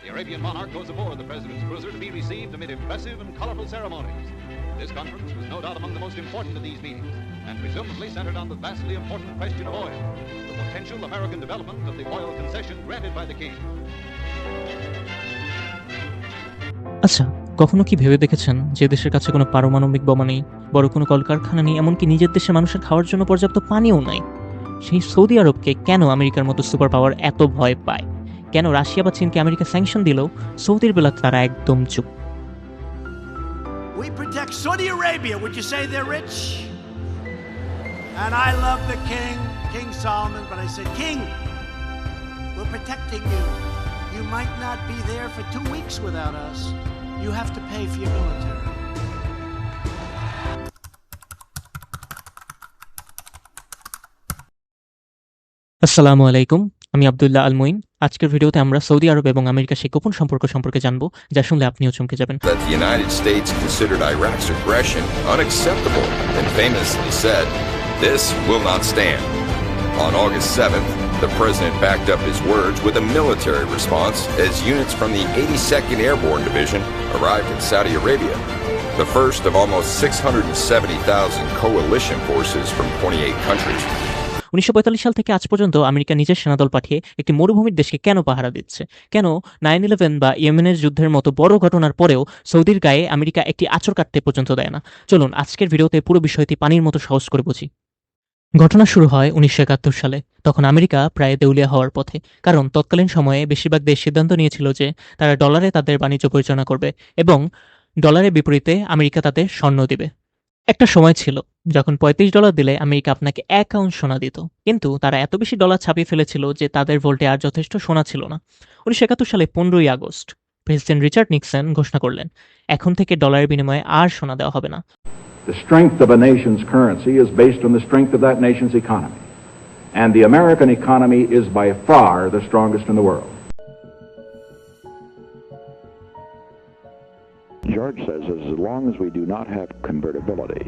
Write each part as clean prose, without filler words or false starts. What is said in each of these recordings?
The Arabian monarch goes aboard the president's cruiser to be received amid impressive and colorful ceremonies. This conference was no doubt among the most important of these meetings, and presumably centered on the vastly important question of oil, the potential American development of the oil concession granted by the king. আচ্ছা, কখনো কি ভেবে দেখেছেন যে দেশের কাছে কোনো পারমাণবিক বোমা নেই, বড় কোনো কলকারখানা নেই, এমনকি নিজের দেশের মানুষের খাওয়ার জন্য পর্যাপ্ত পানিও নাই? সেই সৌদি আরবকে কেন আমেরিকার মতো সুপার পাওয়ার এত ভয় পায়? কেন রাশিয়া বা চীনকে আমেরিকা স্যাংশন দিলেও সৌদির বেলা তারা একদম চুপ? We protect Saudi Arabia. Would you say they're rich? And I love the king, King Solomon, but I said, King, we're protecting you. You might not be there for 2 weeks without us. You have to pay for your military. আসসালামু আলাইকুম, আমি আব্দুল্লাহ আল মুইন। আজকের ভিডিওতে আমরা Saudi আরব এবং আমেরিকার সেই গোপন সম্পর্ক সম্পর্কে জানবো, যা শুনলে আপনিও চমকে যাবেন। That the United States considered Iraq's aggression unacceptable and famously said, "This will not stand." On August 7th, the president backed up his words with a military response as units from the 82nd Airborne Division arrived in Saudi Arabia, the first of almost 670,000 coalition forces from 28 countries. 1945 সাল থেকে আজ পর্যন্ত America নিজের সেনাদল পাঠিয়ে একটি মরুভূমির দেশকে কেন পাহারা দিচ্ছে? কেন 9/11 বা ইয়েমেনের যুদ্ধের মতো বড় ঘটনার পরেও সৌদির গায়ে আমেরিকা একটি আঁচড় কাটতে পর্যন্ত দেয় না? চলুন আজকের ভিডিওতে পুরো বিষয়টি পানির মতো সহজ করে বুঝি। ঘটনা শুরু হয় 1971 সালে। তখন আমেরিকা প্রায় দেউলিয়া হওয়ার পথে, কারণ তৎকালীন সময়ে বেশিরভাগ দেশ সিদ্ধান্ত নিয়েছিল যে তারা ডলারে তাদের বাণিজ্য পরিচালনা করবে এবং ডলারের বিপরীতে আমেরিকা তাদের স্বর্ণ দিবে। একটা সময় ছিল যখন $35 দিলে আমেরিকা আপনাকে 1 আউন্স সোনা দিত, কিন্তু তারা এত বেশি ডলার ছাপিয়ে ফেলেছিল যে তাদের ভোল্টে আর যথেষ্ট সোনা ছিল না। 1971 সালে 15ই আগস্ট প্রেসিডেন্ট রিচার্ড নিক্সন ঘোষণা করলেন, এখন থেকে ডলারের বিনিময়ে আর সোনা দেওয়া হবে না। The strength of a nation's currency is based on the strength of that nation's economy. And the American economy is by far the strongest in the world. George says as long as we do not have convertibility,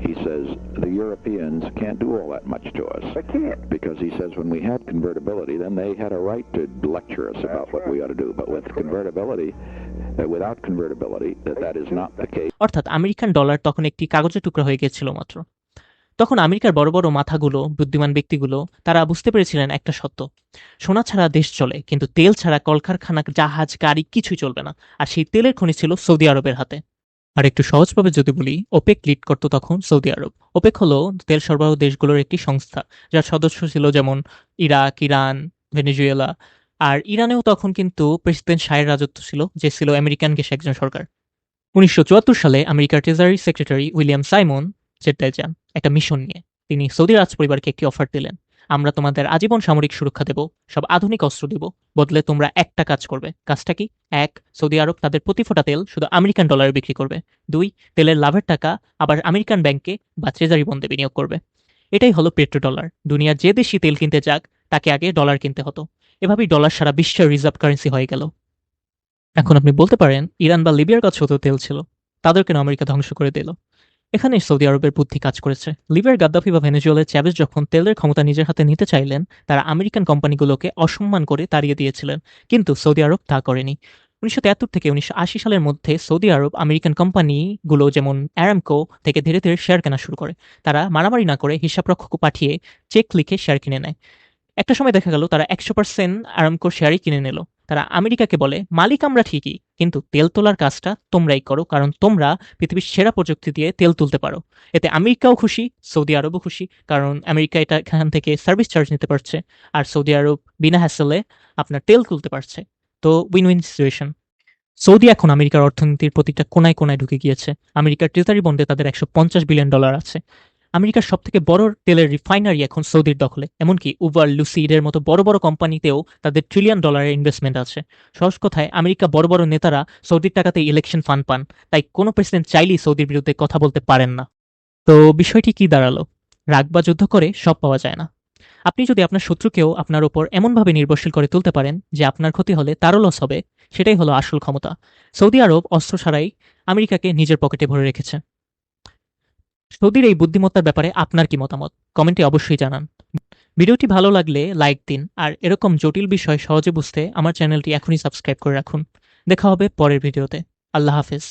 he says the Europeans can't do all that much to us. They can't. Because he says when we had convertibility, then they had a right to lecture us about what we ought to do. But with convertibility, without convertibility, that is not the case. অর্থাৎ American dollar তখন একটি কাগজের টুকরা হয়ে গিয়েছিল মাত্র। তখন আমেরিকার বড় বড় মাথাগুলো, বুদ্ধিমান ব্যক্তিগুলো, তারা বুঝতে পেরেছিলেন একটা সত্য: সোনা ছাড়া দেশ চলে, কিন্তু তেল ছাড়া কলকারখানা, জাহাজ, গাড়ি কিছুই চলবে না। আর সেই তেলের খনি ছিল সৌদি আরবের হাতে। আর একটু সহজভাবে যদি বলি, ওপেক লিড করত তখন সৌদি আরব। ওপেক হলো তেল সরবরাহ দেশগুলোর একটি সংস্থা, যার সদস্য ছিল যেমন ইরাক, ইরান, ভেনেজুয়েলা। আর ইরানেও তখন কিন্তু প্রেসিডেন্ট শাহের রাজত্ব ছিল, যে ছিল আমেরিকান ঘেঁষা একজন সরকার। 1974 সালে আমেরিকার ট্রেজারি সেক্রেটারি উইলিয়াম সাইমন জেদ্দায় যান একটা মিশন নিয়ে। তিনি সৌদি রাজ পরিবারকে একটি অফার দিলেন, আমরা তোমাদের আজীবন সামরিক সুরক্ষা দেব, সব আধুনিক অস্ত্র দেব, বদলে তোমরা একটা কাজ করবে। কাজটা কি? 1, সৌদি আরব তাদের প্রতি ফোঁটা তেল শুধু আমেরিকান ডলারে বিক্রি করবে। 2, তেলের লাভের টাকা আবার আমেরিকান ব্যাংকে বা ট্রেজারি বন্ডে বিনিয়োগ করবে। এটাই হলো পেট্রো ডলার। দুনিয়ার যে দেশই তেল কিনতে যাক, তাকে আগে ডলার কিনতে হতো। এভাবেই ডলার সারা বিশ্বের রিজার্ভ কারেন্সি হয়ে গেল। এখন আপনি বলতে পারেন, ইরান বা লিবিয়ার কাছেও তো তেল ছিল, তাদের কেন আমেরিকা ধ্বংস করে দিল? এখানে সৌদি আরবের বুদ্ধি কাজ করেছে। লিবিয়ার গাদ্দাফি বা ভেনেজুয়েলার চ্যাভেজ যখন তেলের ক্ষমতা নিজের হাতে নিতে চাইলেন, তারা আমেরিকান কোম্পানিগুলোকে অসম্মান করে তাড়িয়ে দিয়েছিলেন, কিন্তু সৌদি আরব তা করেনি। 1973 থেকে 1980 সালের মধ্যে সৌদি আরব আমেরিকান কোম্পানিগুলো যেমন অ্যারামকো থেকে ধীরে ধীরে শেয়ার কেনা শুরু করে। তারা মারামারি না করে হিসাবরক্ষক পাঠিয়ে চেক লিখে শেয়ার কিনে নেয়। একটা সময় দেখা গেল তারা 100% আরামকোর শেয়ারই কিনে নিল। তারা আমেরিকাকে বলে, মালিক আমরা ঠিকই, কিন্তু তেল তোলার কাজটা তোমরাই করো, কারণ তোমরা পৃথিবীর সেরা প্রযুক্তি দিয়ে তেল তুলতে পারো। এতে আমেরিকাও খুশি, সৌদি আরবও খুশি, কারণ আমেরিকা এটা এখান থেকে সার্ভিস চার্জ নিতে পারছে, আর সৌদি আরব বিনা হ্যাসেলে আপনার তেল তুলতে পারছে। তো উইন উইন সিচুয়েশন। সৌদি এখন আমেরিকার অর্থনীতির প্রতিটা কোনায় কোনায় ঢুকে গিয়েছে। আমেরিকার ট্রেজারি বন্ডে তাদের $150 বিলিয়ন আছে। আমেরিকার সবথেকে বড় তেলের রিফাইনারি এখন সৌদির দখলে। এমনকি উবার, লুসিডের মতো বড় বড় কোম্পানিতেও তাদের $1 ট্রিলিয়ন ইনভেস্টমেন্ট আছে। সহজ কথায়, আমেরিকা বড় বড় নেতারা সৌদির টাকাতে ইলেকশন ফান্ড পান, তাই কোনো প্রেসিডেন্ট চাইলেই সৌদির বিরুদ্ধে কথা বলতে পারেন না। তো বিষয়টি কি দাঁড়ালো? রাগ বা যুদ্ধ করে সব পাওয়া যায় না। আপনি যদি আপনার শত্রুকেও আপনার ওপর এমনভাবে নির্ভরশীল করে তুলতে পারেন যে আপনার ক্ষতি হলে তারও লস হবে, সেটাই হলো আসল ক্ষমতা। সৌদি আরব অস্ত্র ছাড়াই আমেরিকাকে নিজের পকেটে ভরে রেখেছে। সৌদির এই বুদ্ধিমত্তার ব্যাপারে আপনার কি মতামত? কমেন্টে অবশ্যই জানান। ভিডিওটি ভালো লাগলে লাইক দিন, আর এরকম জটিল বিষয় সহজে বুঝতে আমার চ্যানেলটি এখনই সাবস্ক্রাইব করে রাখুন। দেখা হবে পরের ভিডিওতে। আল্লাহ হাফেজ।